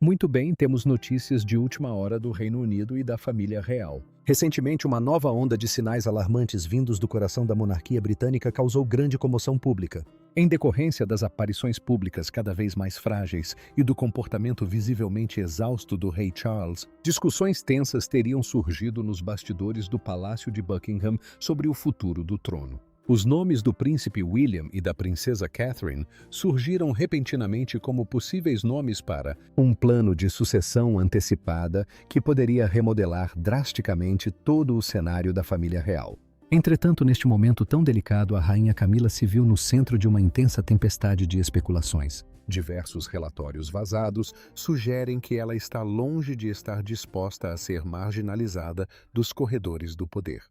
Muito bem, temos notícias de última hora do Reino Unido e da família real. Recentemente, uma nova onda de sinais alarmantes vindos do coração da monarquia britânica causou grande comoção pública. Em decorrência das aparições públicas cada vez mais frágeis e do comportamento visivelmente exausto do rei Charles, discussões tensas teriam surgido nos bastidores do Palácio de Buckingham sobre o futuro do trono. Os nomes do príncipe William e da princesa Catherine surgiram repentinamente como possíveis nomes para um plano de sucessão antecipada que poderia remodelar drasticamente todo o cenário da família real. Entretanto, neste momento tão delicado, a rainha Camila se viu no centro de uma intensa tempestade de especulações. Diversos relatórios vazados sugerem que ela está longe de estar disposta a ser marginalizada dos corredores do poder.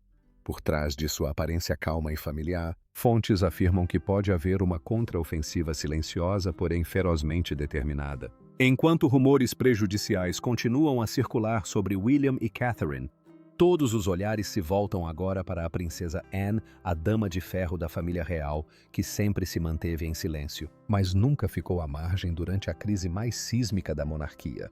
Por trás de sua aparência calma e familiar, fontes afirmam que pode haver uma contraofensiva silenciosa, porém ferozmente determinada. Enquanto rumores prejudiciais continuam a circular sobre William e Catherine, todos os olhares se voltam agora para a princesa Anne, a dama de ferro da família real, que sempre se manteve em silêncio, mas nunca ficou à margem durante a crise mais sísmica da monarquia.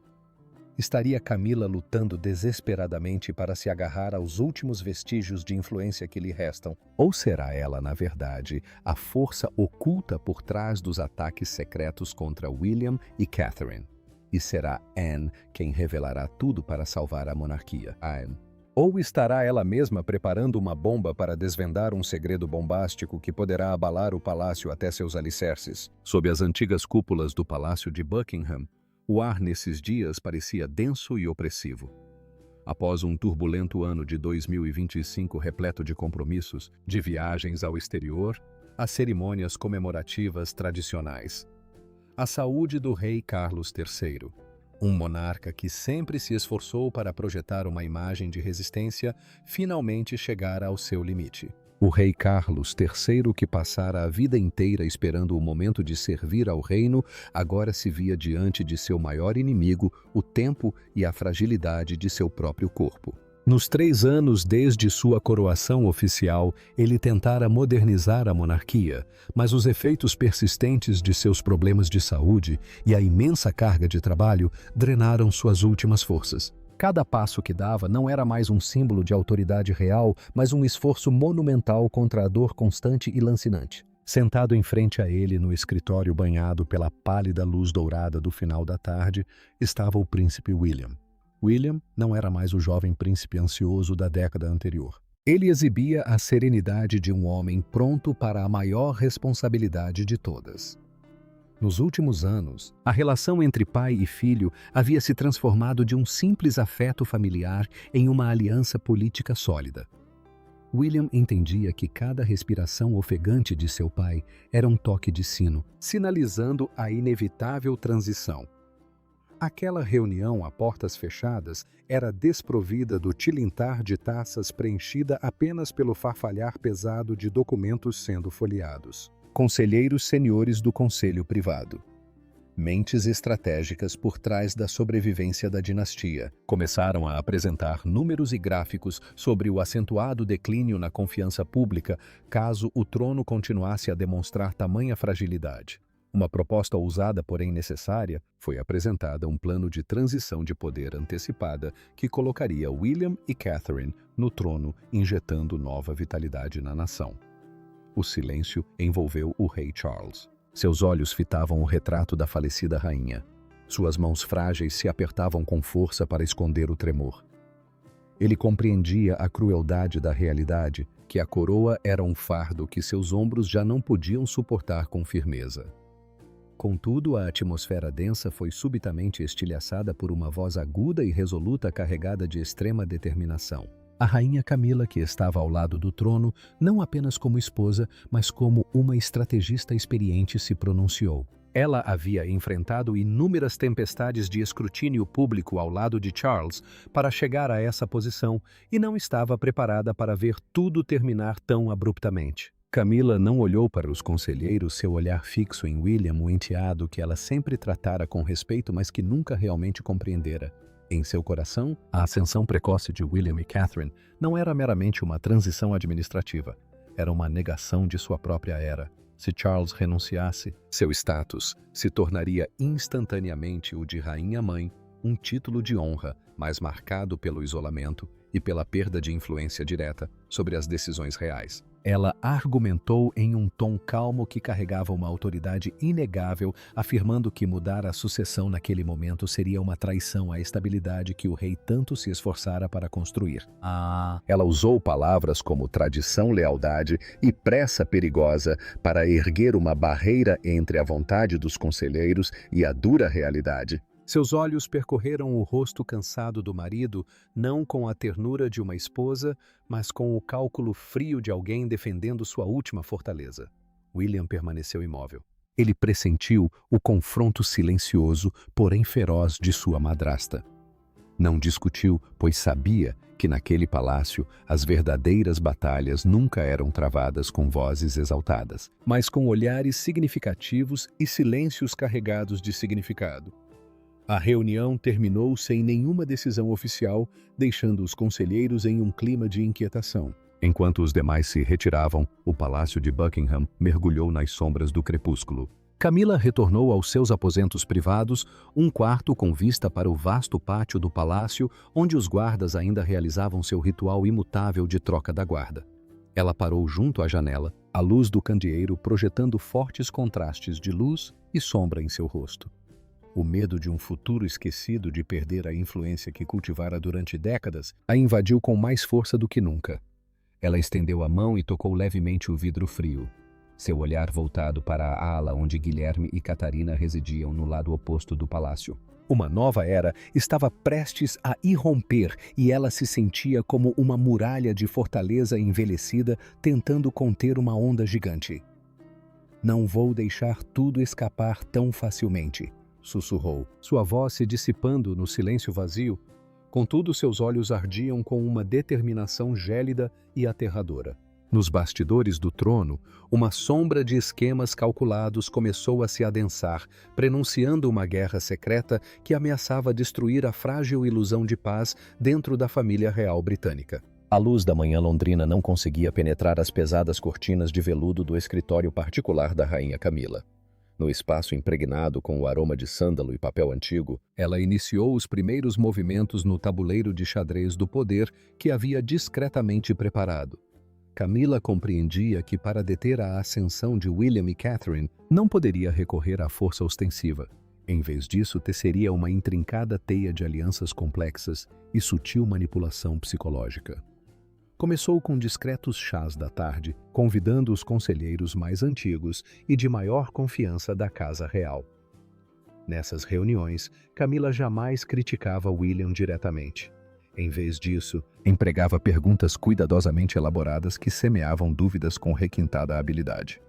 Estaria Camila lutando desesperadamente para se agarrar aos últimos vestígios de influência que lhe restam? Ou será ela, na verdade, a força oculta por trás dos ataques secretos contra William e Catherine? E será Anne quem revelará tudo para salvar a monarquia? Anne. Ou estará ela mesma preparando uma bomba para desvendar um segredo bombástico que poderá abalar o palácio até seus alicerces? Sob as antigas cúpulas do Palácio de Buckingham, o ar nesses dias parecia denso e opressivo. Após um turbulento ano de 2025 repleto de compromissos, de viagens ao exterior, as cerimônias comemorativas tradicionais. A saúde do rei Carlos III, um monarca que sempre se esforçou para projetar uma imagem de resistência, finalmente chegara ao seu limite. O rei Carlos III, que passara a vida inteira esperando o momento de servir ao reino, agora se via diante de seu maior inimigo, o tempo e a fragilidade de seu próprio corpo. Nos 3 anos desde sua coroação oficial, ele tentara modernizar a monarquia, mas os efeitos persistentes de seus problemas de saúde e a imensa carga de trabalho drenaram suas últimas forças. Cada passo que dava não era mais um símbolo de autoridade real, mas um esforço monumental contra a dor constante e lancinante. Sentado em frente a ele no escritório banhado pela pálida luz dourada do final da tarde, estava o príncipe William. William não era mais o jovem príncipe ansioso da década anterior. Ele exibia a serenidade de um homem pronto para a maior responsabilidade de todas. Nos últimos anos, a relação entre pai e filho havia se transformado de um simples afeto familiar em uma aliança política sólida. William entendia que cada respiração ofegante de seu pai era um toque de sino, sinalizando a inevitável transição. Aquela reunião a portas fechadas era desprovida do tilintar de taças preenchida apenas pelo farfalhar pesado de documentos sendo folheados. Conselheiros seniores do Conselho Privado. Mentes estratégicas por trás da sobrevivência da dinastia começaram a apresentar números e gráficos sobre o acentuado declínio na confiança pública caso o trono continuasse a demonstrar tamanha fragilidade. Uma proposta ousada, porém necessária, foi apresentada um plano de transição de poder antecipada que colocaria William e Catherine no trono, injetando nova vitalidade na nação. O silêncio envolveu o rei Charles. Seus olhos fitavam o retrato da falecida rainha. Suas mãos frágeis se apertavam com força para esconder o tremor. Ele compreendia a crueldade da realidade, que a coroa era um fardo que seus ombros já não podiam suportar com firmeza. Contudo, a atmosfera densa foi subitamente estilhaçada por uma voz aguda e resoluta carregada de extrema determinação. A rainha Camila, que estava ao lado do trono, não apenas como esposa, mas como uma estrategista experiente, se pronunciou. Ela havia enfrentado inúmeras tempestades de escrutínio público ao lado de Charles para chegar a essa posição e não estava preparada para ver tudo terminar tão abruptamente. Camila não olhou para os conselheiros, seu olhar fixo em William, o enteado que ela sempre tratara com respeito, mas que nunca realmente compreendera. Em seu coração, a ascensão precoce de William e Catherine não era meramente uma transição administrativa, era uma negação de sua própria era. Se Charles renunciasse, seu status se tornaria instantaneamente o de rainha-mãe, um título de honra, mas marcado pelo isolamento e pela perda de influência direta sobre as decisões reais. Ela argumentou em um tom calmo que carregava uma autoridade inegável, afirmando que mudar a sucessão naquele momento seria uma traição à estabilidade que o rei tanto se esforçara para construir. Ela usou palavras como tradição, lealdade e pressa perigosa para erguer uma barreira entre a vontade dos conselheiros e a dura realidade. Seus olhos percorreram o rosto cansado do marido, não com a ternura de uma esposa, mas com o cálculo frio de alguém defendendo sua última fortaleza. William permaneceu imóvel. Ele pressentiu o confronto silencioso, porém feroz, de sua madrasta. Não discutiu, pois sabia que naquele palácio as verdadeiras batalhas nunca eram travadas com vozes exaltadas, mas com olhares significativos e silêncios carregados de significado. A reunião terminou sem nenhuma decisão oficial, deixando os conselheiros em um clima de inquietação. Enquanto os demais se retiravam, o palácio de Buckingham mergulhou nas sombras do crepúsculo. Camila retornou aos seus aposentos privados, um quarto com vista para o vasto pátio do palácio, onde os guardas ainda realizavam seu ritual imutável de troca da guarda. Ela parou junto à janela, a luz do candeeiro projetando fortes contrastes de luz e sombra em seu rosto. O medo de um futuro esquecido de perder a influência que cultivara durante décadas a invadiu com mais força do que nunca. Ela estendeu a mão e tocou levemente o vidro frio, seu olhar voltado para a ala onde Guilherme e Catarina residiam no lado oposto do palácio. Uma nova era estava prestes a irromper e ela se sentia como uma muralha de fortaleza envelhecida tentando conter uma onda gigante. "Não vou deixar tudo escapar tão facilmente", sussurrou, sua voz se dissipando no silêncio vazio. Contudo, seus olhos ardiam com uma determinação gélida e aterradora. Nos bastidores do trono, uma sombra de esquemas calculados começou a se adensar, prenunciando uma guerra secreta que ameaçava destruir a frágil ilusão de paz dentro da família real britânica. A luz da manhã londrina não conseguia penetrar as pesadas cortinas de veludo do escritório particular da rainha Camila. No espaço impregnado com o aroma de sândalo e papel antigo, ela iniciou os primeiros movimentos no tabuleiro de xadrez do poder que havia discretamente preparado. Camila compreendia que para deter a ascensão de William e Catherine, não poderia recorrer à força ostensiva. Em vez disso, teceria uma intrincada teia de alianças complexas e sutil manipulação psicológica. Começou com discretos chás da tarde, convidando os conselheiros mais antigos e de maior confiança da Casa Real. Nessas reuniões, Camila jamais criticava William diretamente. Em vez disso, empregava perguntas cuidadosamente elaboradas que semeavam dúvidas com requintada habilidade.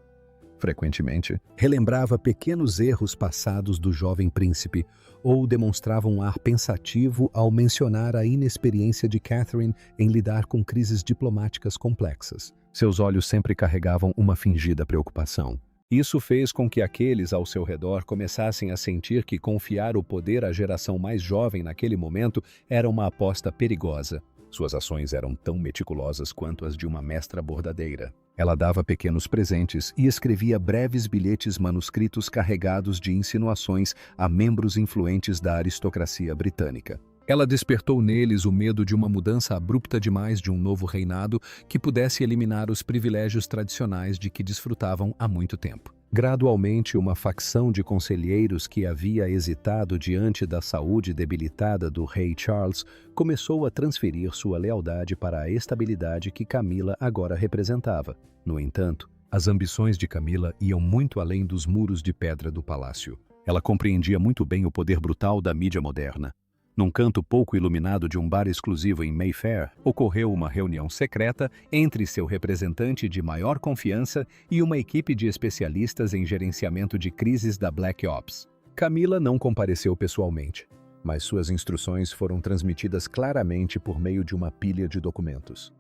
Frequentemente, relembrava pequenos erros passados do jovem príncipe ou demonstrava um ar pensativo ao mencionar a inexperiência de Catherine em lidar com crises diplomáticas complexas. Seus olhos sempre carregavam uma fingida preocupação. Isso fez com que aqueles ao seu redor começassem a sentir que confiar o poder à geração mais jovem naquele momento era uma aposta perigosa. Suas ações eram tão meticulosas quanto as de uma mestra bordadeira. Ela dava pequenos presentes e escrevia breves bilhetes manuscritos carregados de insinuações a membros influentes da aristocracia britânica. Ela despertou neles o medo de uma mudança abrupta demais de um novo reinado que pudesse eliminar os privilégios tradicionais de que desfrutavam há muito tempo. Gradualmente, uma facção de conselheiros que havia hesitado diante da saúde debilitada do rei Charles começou a transferir sua lealdade para a estabilidade que Camila agora representava. No entanto, as ambições de Camila iam muito além dos muros de pedra do palácio. Ela compreendia muito bem o poder brutal da mídia moderna. Num canto pouco iluminado de um bar exclusivo em Mayfair, ocorreu uma reunião secreta entre seu representante de maior confiança e uma equipe de especialistas em gerenciamento de crises da Black Ops. Camila não compareceu pessoalmente, mas suas instruções foram transmitidas claramente por meio de uma pilha de documentos.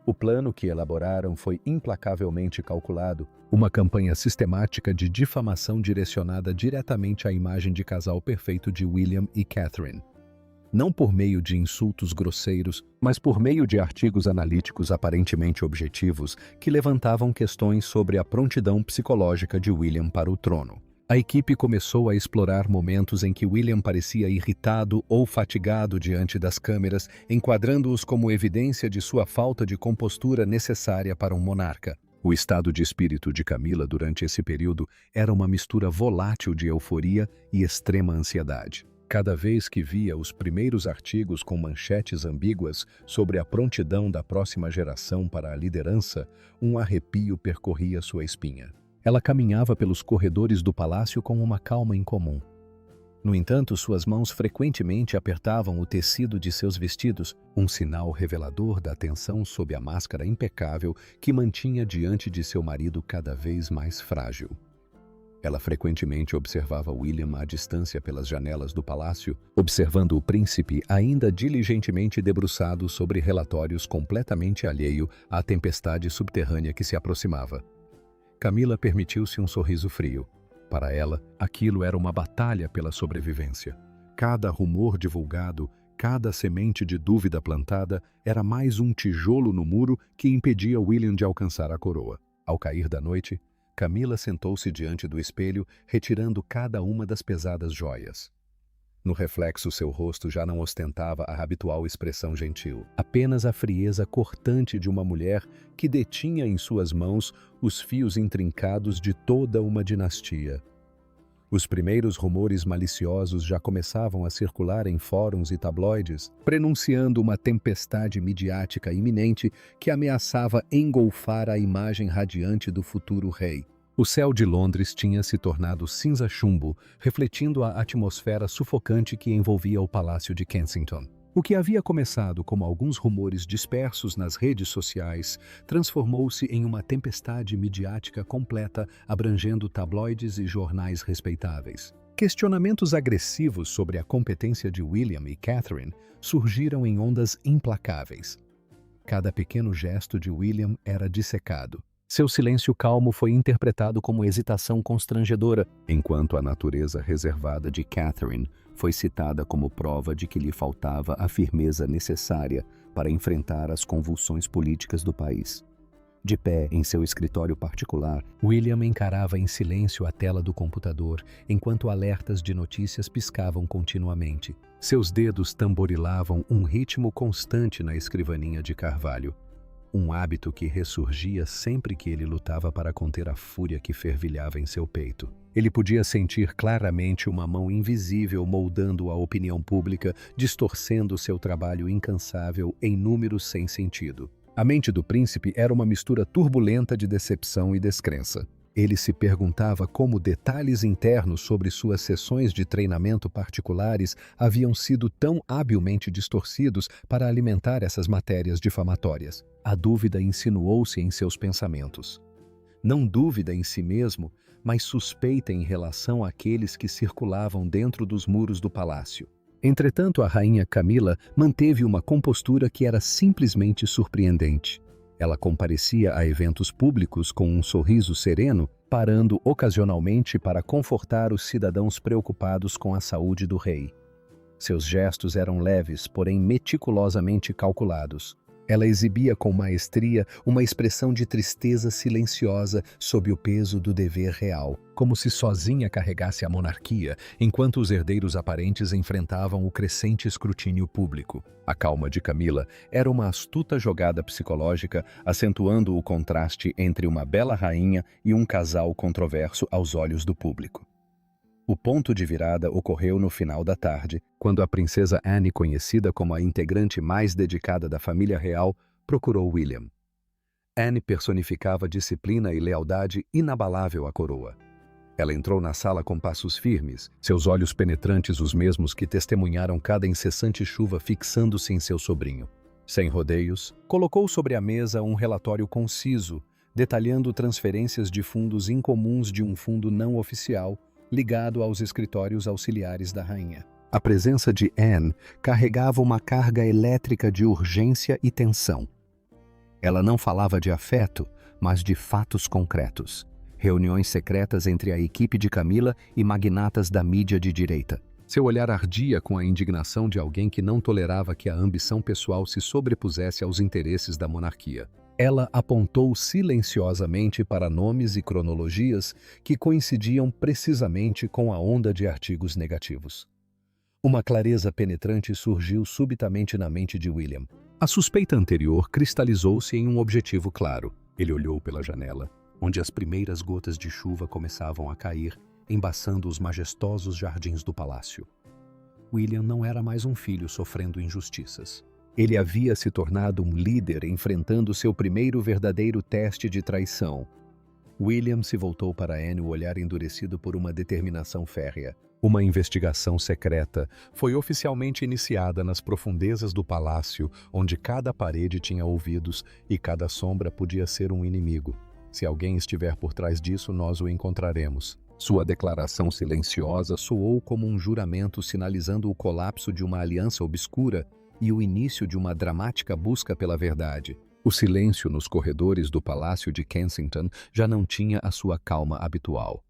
O plano que elaboraram foi implacavelmente calculado, uma campanha sistemática de difamação direcionada diretamente à imagem de casal perfeito de William e Catherine. não por meio de insultos grosseiros, mas por meio de artigos analíticos aparentemente objetivos que levantavam questões sobre a prontidão psicológica de William para o trono. A equipe começou a explorar momentos em que William parecia irritado ou fatigado diante das câmeras, enquadrando-os como evidência de sua falta de compostura necessária para um monarca. O estado de espírito de Camila durante esse período era uma mistura volátil de euforia e extrema ansiedade. Cada vez que via os primeiros artigos com manchetes ambíguas sobre a prontidão da próxima geração para a liderança, um arrepio percorria sua espinha. Ela caminhava pelos corredores do palácio com uma calma incomum. No entanto, suas mãos frequentemente apertavam o tecido de seus vestidos, um sinal revelador da tensão sob a máscara impecável que mantinha diante de seu marido cada vez mais frágil. Ela frequentemente observava William à distância pelas janelas do palácio, observando o príncipe ainda diligentemente debruçado sobre relatórios completamente alheio à tempestade subterrânea que se aproximava. Camila permitiu-se um sorriso frio. Para ela, aquilo era uma batalha pela sobrevivência. Cada rumor divulgado, cada semente de dúvida plantada, era mais um tijolo no muro que impedia William de alcançar a coroa. Ao cair da noite, Camila sentou-se diante do espelho, retirando cada uma das pesadas joias. No reflexo, seu rosto já não ostentava a habitual expressão gentil, apenas a frieza cortante de uma mulher que detinha em suas mãos os fios intrincados de toda uma dinastia. Os primeiros rumores maliciosos já começavam a circular em fóruns e tabloides, prenunciando uma tempestade midiática iminente que ameaçava engolfar a imagem radiante do futuro rei. O céu de Londres tinha se tornado cinza-chumbo, refletindo a atmosfera sufocante que envolvia o Palácio de Kensington. O que havia começado como alguns rumores dispersos nas redes sociais transformou-se em uma tempestade midiática completa, abrangendo tabloides e jornais respeitáveis. Questionamentos agressivos sobre a competência de William e Catherine surgiram em ondas implacáveis. Cada pequeno gesto de William era dissecado. Seu silêncio calmo foi interpretado como hesitação constrangedora, enquanto a natureza reservada de Catherine foi citada como prova de que lhe faltava a firmeza necessária para enfrentar as convulsões políticas do país. De pé em seu escritório particular, William encarava em silêncio a tela do computador, enquanto alertas de notícias piscavam continuamente. Seus dedos tamborilavam um ritmo constante na escrivaninha de carvalho. Um hábito que ressurgia sempre que ele lutava para conter a fúria que fervilhava em seu peito. Ele podia sentir claramente uma mão invisível moldando a opinião pública, distorcendo seu trabalho incansável em números sem sentido. A mente do príncipe era uma mistura turbulenta de decepção e descrença. Ele se perguntava como detalhes internos sobre suas sessões de treinamento particulares haviam sido tão habilmente distorcidos para alimentar essas matérias difamatórias. A dúvida insinuou-se em seus pensamentos. Não dúvida em si mesmo, mas suspeita em relação àqueles que circulavam dentro dos muros do palácio. Entretanto, a rainha Camila manteve uma compostura que era simplesmente surpreendente. Ela comparecia a eventos públicos com um sorriso sereno, parando ocasionalmente para confortar os cidadãos preocupados com a saúde do rei. Seus gestos eram leves, porém meticulosamente calculados. Ela exibia com maestria uma expressão de tristeza silenciosa sob o peso do dever real, como se sozinha carregasse a monarquia, enquanto os herdeiros aparentes enfrentavam o crescente escrutínio público. A calma de Camila era uma astuta jogada psicológica, acentuando o contraste entre uma bela rainha e um casal controverso aos olhos do público. O ponto de virada ocorreu no final da tarde, quando a princesa Anne, conhecida como a integrante mais dedicada da família real, procurou William. Anne personificava disciplina e lealdade inabalável à coroa. Ela entrou na sala com passos firmes, seus olhos penetrantes os mesmos que testemunharam cada incessante chuva fixando-se em seu sobrinho. Sem rodeios, colocou sobre a mesa um relatório conciso, detalhando transferências de fundos incomuns de um fundo não oficial, ligado aos escritórios auxiliares da rainha. A presença de Anne carregava uma carga elétrica de urgência e tensão. Ela não falava de afeto, mas de fatos concretos. Reuniões secretas entre a equipe de Camila e magnatas da mídia de direita. Seu olhar ardia com a indignação de alguém que não tolerava que a ambição pessoal se sobrepusesse aos interesses da monarquia. Ela apontou silenciosamente para nomes e cronologias que coincidiam precisamente com a onda de artigos negativos. Uma clareza penetrante surgiu subitamente na mente de William. A suspeita anterior cristalizou-se em um objetivo claro. Ele olhou pela janela, onde as primeiras gotas de chuva começavam a cair, embaçando os majestosos jardins do palácio. William não era mais um filho sofrendo injustiças. Ele havia se tornado um líder enfrentando seu primeiro verdadeiro teste de traição. William se voltou para Anne, o olhar endurecido por uma determinação férrea. Uma investigação secreta foi oficialmente iniciada nas profundezas do palácio, onde cada parede tinha ouvidos e cada sombra podia ser um inimigo. Se alguém estiver por trás disso, nós o encontraremos. Sua declaração silenciosa soou como um juramento sinalizando o colapso de uma aliança obscura e o início de uma dramática busca pela verdade. O silêncio nos corredores do Palácio de Kensington já não tinha a sua calma habitual.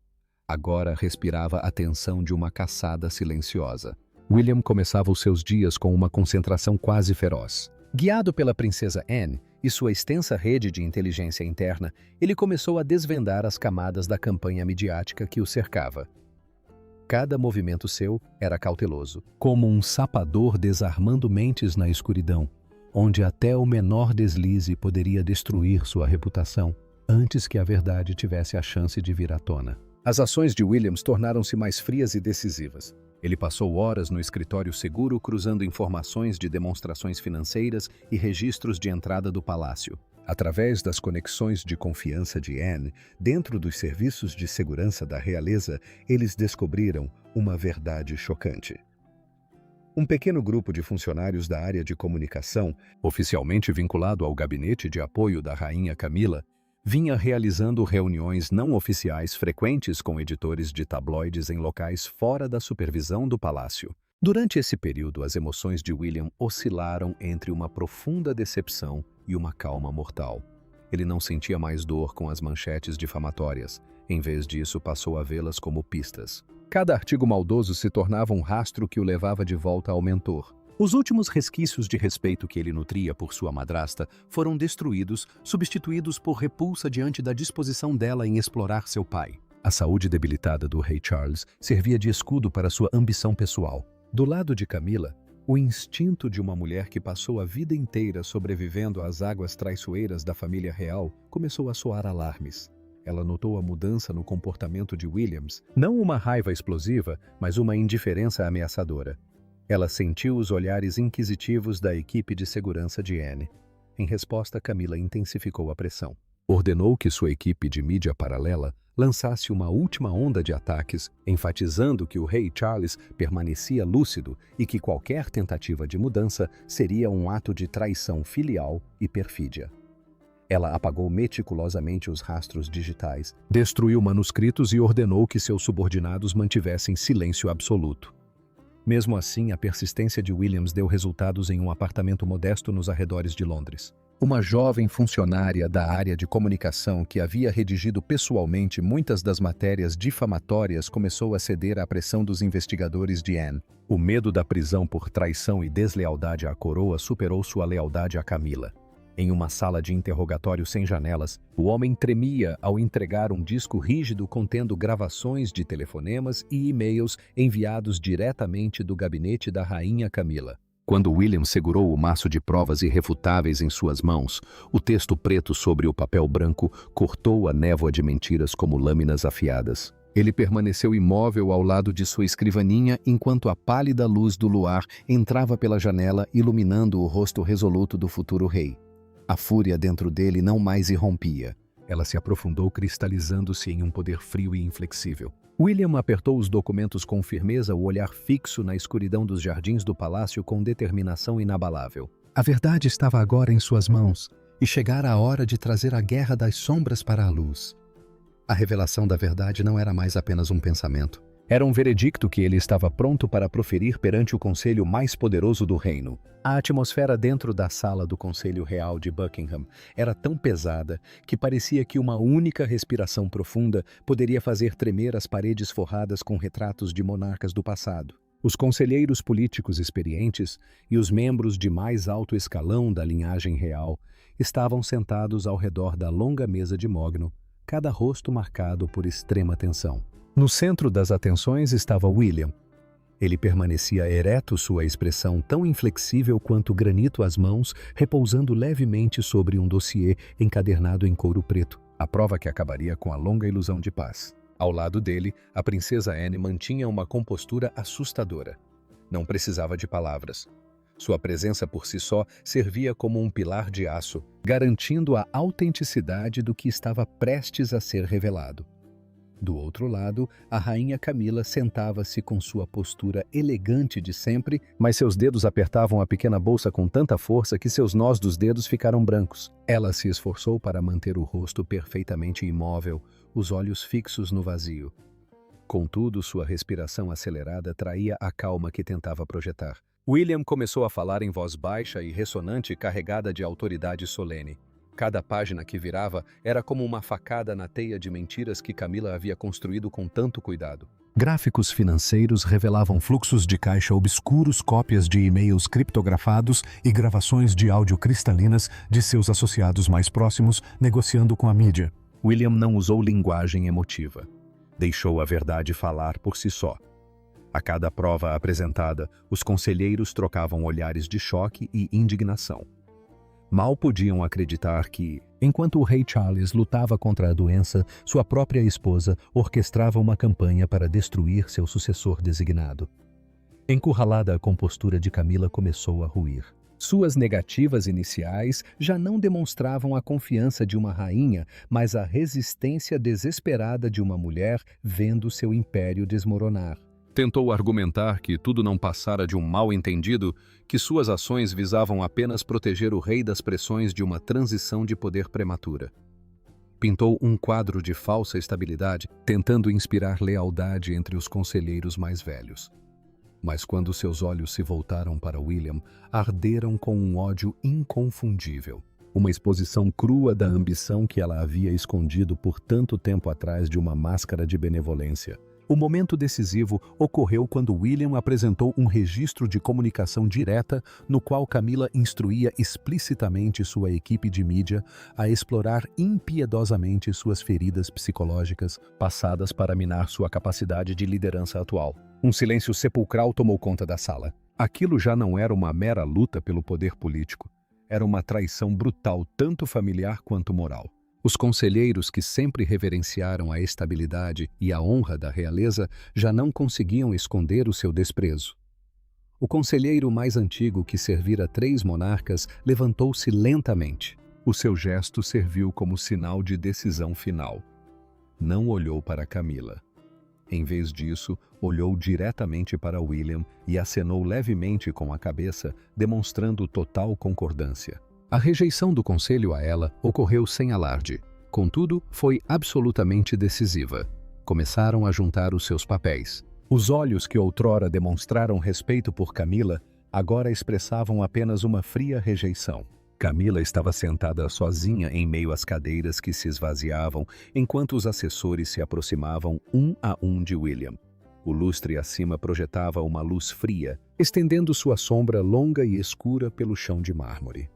Agora respirava a tensão de uma caçada silenciosa. William começava os seus dias com uma concentração quase feroz. Guiado pela princesa Anne e sua extensa rede de inteligência interna, ele começou a desvendar as camadas da campanha midiática que o cercava. Cada movimento seu era cauteloso, como um sapador desarmando mentes na escuridão, onde até o menor deslize poderia destruir sua reputação, antes que a verdade tivesse a chance de vir à tona. As ações de Williams tornaram-se mais frias e decisivas. Ele passou horas no escritório seguro cruzando informações de demonstrações financeiras e registros de entrada do palácio. Através das conexões de confiança de Anne, dentro dos serviços de segurança da realeza, eles descobriram uma verdade chocante. Um pequeno grupo de funcionários da área de comunicação, oficialmente vinculado ao gabinete de apoio da rainha Camila, vinha realizando reuniões não oficiais frequentes com editores de tabloides em locais fora da supervisão do palácio. Durante esse período, as emoções de William oscilaram entre uma profunda decepção e uma calma mortal. Ele não sentia mais dor com as manchetes difamatórias. Em vez disso, passou a vê-las como pistas. Cada artigo maldoso se tornava um rastro que o levava de volta ao mentor. Os últimos resquícios de respeito que ele nutria por sua madrasta foram destruídos, substituídos por repulsa diante da disposição dela em explorar seu pai. A saúde debilitada do rei Charles servia de escudo para sua ambição pessoal. Do lado de Camila, o instinto de uma mulher que passou a vida inteira sobrevivendo às águas traiçoeiras da família real começou a soar alarmes. Ela notou a mudança no comportamento de Williams, não uma raiva explosiva, mas uma indiferença ameaçadora. Ela sentiu os olhares inquisitivos da equipe de segurança de Anne. Em resposta, Camila intensificou a pressão. Ordenou que sua equipe de mídia paralela lançasse uma última onda de ataques, enfatizando que o rei Charles permanecia lúcido e que qualquer tentativa de mudança seria um ato de traição filial e perfídia. Ela apagou meticulosamente os rastros digitais, destruiu manuscritos e ordenou que seus subordinados mantivessem silêncio absoluto. Mesmo assim, a persistência de Williams deu resultados em um apartamento modesto nos arredores de Londres. Uma jovem funcionária da área de comunicação que havia redigido pessoalmente muitas das matérias difamatórias começou a ceder à pressão dos investigadores de Anne. O medo da prisão por traição e deslealdade à coroa superou sua lealdade a Camila. Em uma sala de interrogatório sem janelas, o homem tremia ao entregar um disco rígido contendo gravações de telefonemas e e-mails enviados diretamente do gabinete da rainha Camila. Quando William segurou o maço de provas irrefutáveis em suas mãos, o texto preto sobre o papel branco cortou a névoa de mentiras como lâminas afiadas. Ele permaneceu imóvel ao lado de sua escrivaninha enquanto a pálida luz do luar entrava pela janela, iluminando o rosto resoluto do futuro rei. A fúria dentro dele não mais irrompia. Ela se aprofundou, cristalizando-se em um poder frio e inflexível. William apertou os documentos com firmeza, o olhar fixo na escuridão dos jardins do palácio com determinação inabalável. A verdade estava agora em suas mãos, e chegara a hora de trazer a guerra das sombras para a luz. A revelação da verdade não era mais apenas um pensamento. Era um veredicto que ele estava pronto para proferir perante o conselho mais poderoso do reino. A atmosfera dentro da sala do Conselho Real de Buckingham era tão pesada que parecia que uma única respiração profunda poderia fazer tremer as paredes forradas com retratos de monarcas do passado. Os conselheiros políticos experientes e os membros de mais alto escalão da linhagem real estavam sentados ao redor da longa mesa de mogno, cada rosto marcado por extrema tensão. No centro das atenções estava William. Ele permanecia ereto, sua expressão tão inflexível quanto granito às mãos, repousando levemente sobre um dossiê encadernado em couro preto, a prova que acabaria com a longa ilusão de paz. Ao lado dele, a princesa Anne mantinha uma compostura assustadora. Não precisava de palavras. Sua presença por si só servia como um pilar de aço, garantindo a autenticidade do que estava prestes a ser revelado. Do outro lado, a rainha Camila sentava-se com sua postura elegante de sempre, mas seus dedos apertavam a pequena bolsa com tanta força que seus nós dos dedos ficaram brancos. Ela se esforçou para manter o rosto perfeitamente imóvel, os olhos fixos no vazio. Contudo, sua respiração acelerada traía a calma que tentava projetar. William começou a falar em voz baixa e ressonante, carregada de autoridade solene. Cada página que virava era como uma facada na teia de mentiras que Camila havia construído com tanto cuidado. Gráficos financeiros revelavam fluxos de caixa obscuros, cópias de e-mails criptografados e gravações de áudio cristalinas de seus associados mais próximos negociando com a mídia. William não usou linguagem emotiva. Deixou a verdade falar por si só. A cada prova apresentada, os conselheiros trocavam olhares de choque e indignação. Mal podiam acreditar que, enquanto o rei Charles lutava contra a doença, sua própria esposa orquestrava uma campanha para destruir seu sucessor designado. Encurralada, a compostura de Camila começou a ruir. Suas negativas iniciais já não demonstravam a confiança de uma rainha, mas a resistência desesperada de uma mulher vendo seu império desmoronar. Tentou argumentar que tudo não passara de um mal-entendido, que suas ações visavam apenas proteger o rei das pressões de uma transição de poder prematura. Pintou um quadro de falsa estabilidade, tentando inspirar lealdade entre os conselheiros mais velhos. Mas quando seus olhos se voltaram para William, arderam com um ódio inconfundível. Uma exposição crua da ambição que ela havia escondido por tanto tempo atrás de uma máscara de benevolência. O momento decisivo ocorreu quando William apresentou um registro de comunicação direta no qual Camila instruía explicitamente sua equipe de mídia a explorar impiedosamente suas feridas psicológicas passadas para minar sua capacidade de liderança atual. Um silêncio sepulcral tomou conta da sala. Aquilo já não era uma mera luta pelo poder político. Era uma traição brutal, tanto familiar quanto moral. Os conselheiros que sempre reverenciaram a estabilidade e a honra da realeza já não conseguiam esconder o seu desprezo. O conselheiro mais antigo que servira 3 monarcas levantou-se lentamente. O seu gesto serviu como sinal de decisão final. Não olhou para Camila. Em vez disso, olhou diretamente para William e acenou levemente com a cabeça, demonstrando total concordância. A rejeição do conselho a ela ocorreu sem alarde. Contudo, foi absolutamente decisiva. Começaram a juntar os seus papéis. Os olhos que outrora demonstraram respeito por Camila, agora expressavam apenas uma fria rejeição. Camila estava sentada sozinha em meio às cadeiras que se esvaziavam, enquanto os assessores se aproximavam um a um de William. O lustre acima projetava uma luz fria, estendendo sua sombra longa e escura pelo chão de mármore.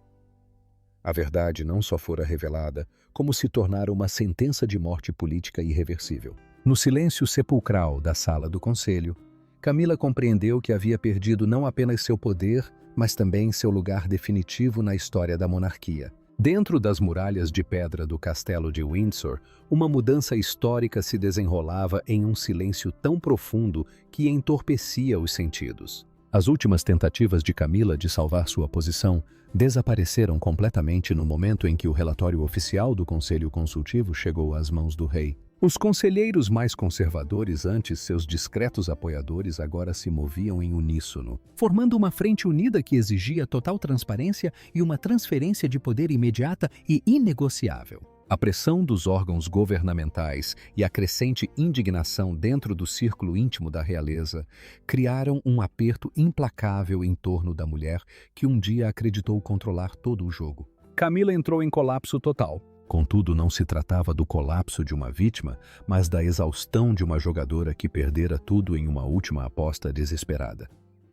A verdade não só fora revelada, como se tornara uma sentença de morte política irreversível. No silêncio sepulcral da sala do conselho, Camila compreendeu que havia perdido não apenas seu poder, mas também seu lugar definitivo na história da monarquia. Dentro das muralhas de pedra do castelo de Windsor, uma mudança histórica se desenrolava em um silêncio tão profundo que entorpecia os sentidos. As últimas tentativas de Camila de salvar sua posição desapareceram completamente no momento em que o relatório oficial do Conselho Consultivo chegou às mãos do rei. Os conselheiros mais conservadores, antes seus discretos apoiadores, agora se moviam em uníssono, formando uma frente unida que exigia total transparência e uma transferência de poder imediata e inegociável. A pressão dos órgãos governamentais e a crescente indignação dentro do círculo íntimo da realeza criaram um aperto implacável em torno da mulher que um dia acreditou controlar todo o jogo. Camila entrou em colapso total. Contudo, não se tratava do colapso de uma vítima, mas da exaustão de uma jogadora que perdera tudo em uma última aposta desesperada.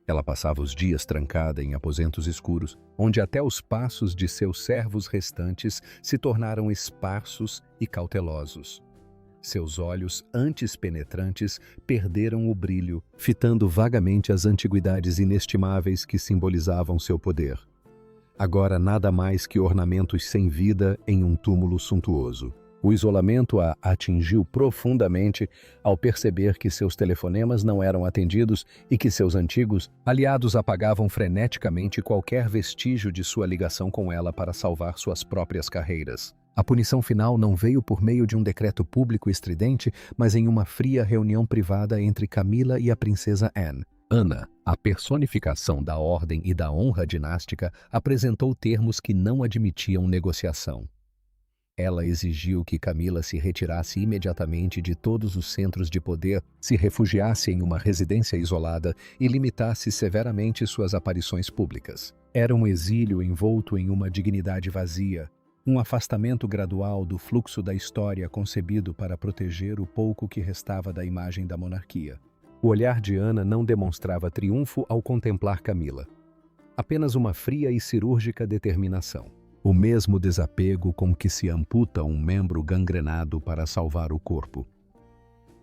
Ela passava os dias trancada em aposentos escuros, onde até os passos de seus servos restantes se tornaram esparsos e cautelosos. Seus olhos, antes penetrantes, perderam o brilho, fitando vagamente as antiguidades inestimáveis que simbolizavam seu poder. Agora nada mais que ornamentos sem vida em um túmulo suntuoso. O isolamento a atingiu profundamente ao perceber que seus telefonemas não eram atendidos e que seus antigos aliados apagavam freneticamente qualquer vestígio de sua ligação com ela para salvar suas próprias carreiras. A punição final não veio por meio de um decreto público estridente, mas em uma fria reunião privada entre Camila e a princesa Anne. Ana, a personificação da ordem e da honra dinástica, apresentou termos que não admitiam negociação. Ela exigiu que Camila se retirasse imediatamente de todos os centros de poder, se refugiasse em uma residência isolada e limitasse severamente suas aparições públicas. Era um exílio envolto em uma dignidade vazia, um afastamento gradual do fluxo da história concebido para proteger o pouco que restava da imagem da monarquia. O olhar de Ana não demonstrava triunfo ao contemplar Camila. Apenas uma fria e cirúrgica determinação. O mesmo desapego com que se amputa um membro gangrenado para salvar o corpo.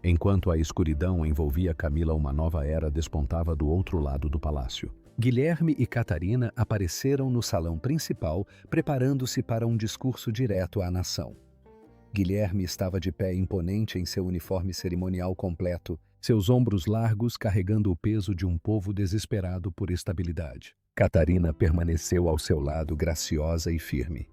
Enquanto a escuridão envolvia Camila, uma nova era despontava do outro lado do palácio. Guilherme e Catarina apareceram no salão principal, preparando-se para um discurso direto à nação. Guilherme estava de pé imponente em seu uniforme cerimonial completo, seus ombros largos carregando o peso de um povo desesperado por estabilidade. Catarina permaneceu ao seu lado graciosa e firme.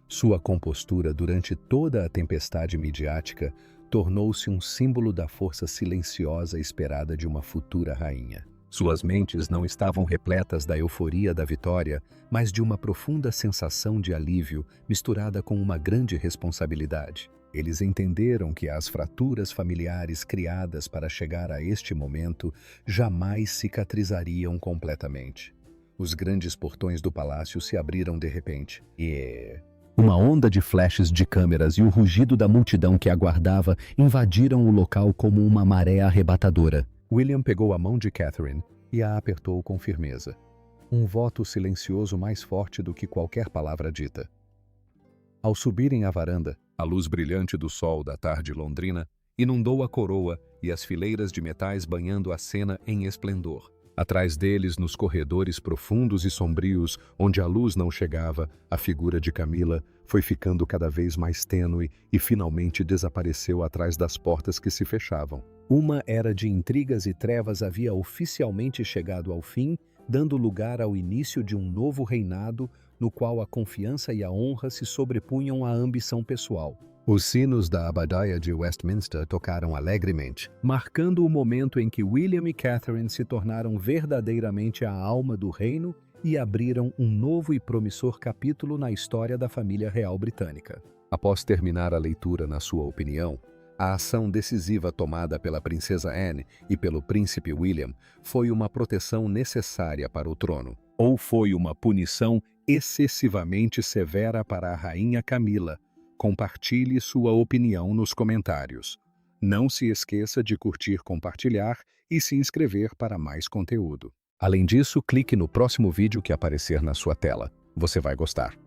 Sua compostura durante toda a tempestade midiática tornou-se um símbolo da força silenciosa esperada de uma futura rainha. Suas mentes não estavam repletas da euforia da vitória, mas de uma profunda sensação de alívio misturada com uma grande responsabilidade. Eles entenderam que as fraturas familiares criadas para chegar a este momento jamais cicatrizariam completamente. Os grandes portões do palácio se abriram de repente e uma onda de flashes de câmeras e o rugido da multidão que aguardava invadiram o local como uma maré arrebatadora. William pegou a mão de Catherine e a apertou com firmeza. Um voto silencioso mais forte do que qualquer palavra dita. Ao subirem à varanda, a luz brilhante do sol da tarde londrina inundou a coroa e as fileiras de metais banhando a cena em esplendor. Atrás deles, nos corredores profundos e sombrios, onde a luz não chegava, a figura de Camila foi ficando cada vez mais tênue e finalmente desapareceu atrás das portas que se fechavam. Uma era de intrigas e trevas havia oficialmente chegado ao fim, dando lugar ao início de um novo reinado, no qual a confiança e a honra se sobrepunham à ambição pessoal. Os sinos da Abbadia de Westminster tocaram alegremente, marcando o momento em que William e Catherine se tornaram verdadeiramente a alma do reino e abriram um novo e promissor capítulo na história da família real britânica. Após terminar a leitura, na sua opinião, a ação decisiva tomada pela princesa Anne e pelo príncipe William foi uma proteção necessária para o trono, ou foi uma punição excessivamente severa para a rainha Camila? Compartilhe sua opinião nos comentários. Não se esqueça de curtir, compartilhar e se inscrever para mais conteúdo. Além disso, clique no próximo vídeo que aparecer na sua tela. Você vai gostar.